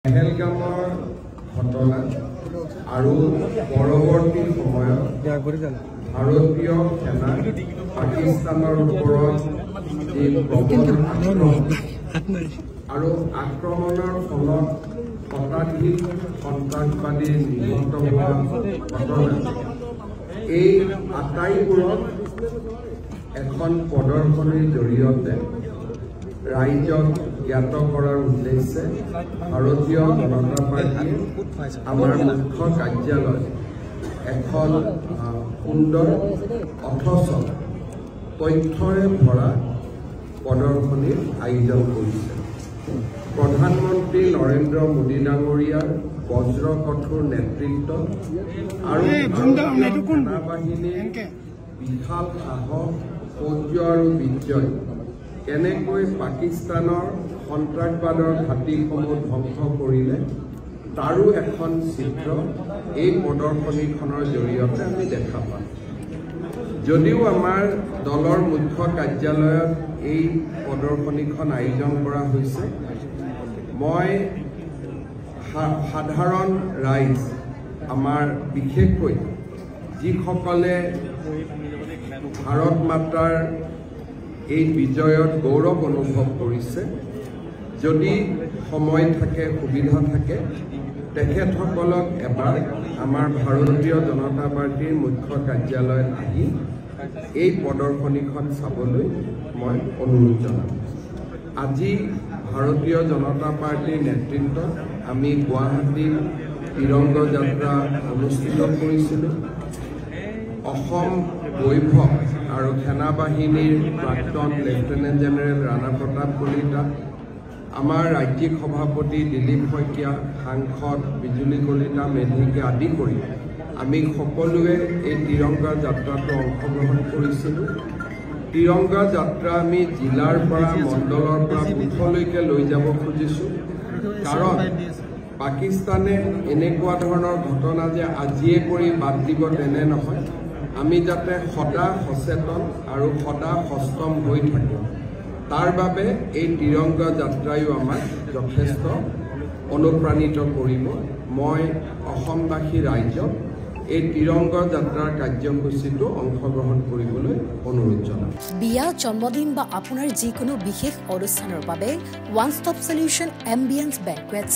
পেহেলগামৰ ঘটনা আৰু পৰৱৰ্তী সময়ত ভাৰতীয় সেনা পাকিস্তানৰ ওপৰত আৰু আক্ৰমণৰ ফলত শতাধিক সন্ত্ৰাসবাদী নিহত হোৱা ঘটনা এই আটাইবোৰত এখন প্ৰদৰ্শনীৰ জৰিয়তে ৰাইজক জ্ঞাত কৰাৰ উদ্দেশ্যে ভাৰতীয় জনতা পাৰ্টীয়ে আমাৰ মুখ্য কাৰ্যালয় এখন সুন্দৰ অথচ তথ্যৰে ভৰা প্ৰদৰ্শনীৰ আয়োজন কৰিছে। প্ৰধানমন্ত্ৰী নৰেন্দ্ৰ মোদী ডাঙৰীয়াৰ বজ্ৰ কঠোৰ নেতৃত্ব আৰু সেনাবাহিনীৰ বিশাল সাহস শৌৰ্য আৰু বিজয় কেনেকৈ পাকিস্তানৰ সন্ত্ৰাসবাদৰ ঘাটিসমূহ ধ্বংস কৰিলে তাৰো এখন চিত্ৰ এই প্ৰদৰ্শনীখনৰ জৰিয়তে আমি দেখা পাম। যদিও আমাৰ দলৰ মুখ্য কাৰ্যালয়ত এই প্ৰদৰ্শনীখন আয়োজন কৰা হৈছে, মই সাধাৰণ ৰাইজ আমাৰ বিশেষকৈ যিসকলে ভাৰত মাতাৰ এই বিজয়ত গৌৰৱ অনুভৱ কৰিছে, যদি সময় থাকে সুবিধা থাকে তেখেতসকলক এবাৰ আমাৰ ভাৰতীয় জনতা পাৰ্টীৰ মুখ্য কাৰ্যালয়ত আহি এই প্ৰদৰ্শনীখন চাবলৈ মই অনুৰোধ জনাম। আজি ভাৰতীয় জনতা পাৰ্টীৰ নেতৃত্বত আমি গুৱাহাটীত তিৰংগ যাত্ৰা অনুষ্ঠিত কৰিছিলোঁ। অসম বৈভৱ আৰু সেনাবাহিনীৰ প্ৰাক্তন লেফটেনেণ্ট জেনেৰেল ৰাণা প্ৰতাপ কলিতা, আমাৰ ৰাজ্যিক সভাপতি দিলীপ শইকীয়া, সাংসদ বিজুলী কলিতা মেধিকে আদি কৰি আমি সকলোৱে এই তিৰংগা যাত্ৰাটো অংশগ্ৰহণ কৰিছিলোঁ। তিৰংগা যাত্ৰা আমি জিলাৰ পৰা মণ্ডলৰ পৰা বুথলৈকে লৈ যাব খুজিছোঁ, কাৰণ পাকিস্তানে এনেকুৱা ধৰণৰ ঘটনা যে আজিয়ে কৰি বাদ দিব তেনে নহয়। আমি যাতে সদা সচেতন আৰু সদা সষ্টম হৈ থাকোঁ, তাৰ বাবে এই তিৰংগা যাত্ৰায়ো আমাক যথেষ্ট অনুপ্ৰাণিত কৰিব। মই অসমবাসী ৰাইজক এই তিৰংগা যাত্ৰাৰ কাৰ্যসূচীটো অংশগ্ৰহণ কৰিবলৈ অনুৰোধ জনাম। বিয়া, জন্মদিন বা আপোনাৰ যিকোনো বিশেষ অনুষ্ঠানৰ বাবে one stop solution ambience banquets.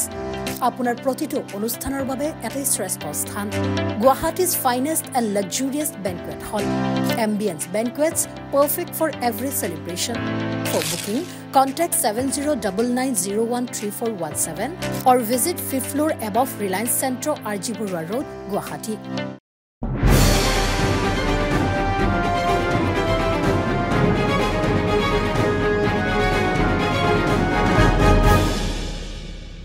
আপোনাৰ প্ৰতিটো অনুষ্ঠানৰ বাবে এটাই শ্ৰেষ্ঠ স্থান, Guwahati's finest and luxurious banquet hall. Ambience banquets, perfect for every celebration. For booking, contact 7099013417 or visit 5th floor above Reliance Centro, RG Burwa Road, Guwahati.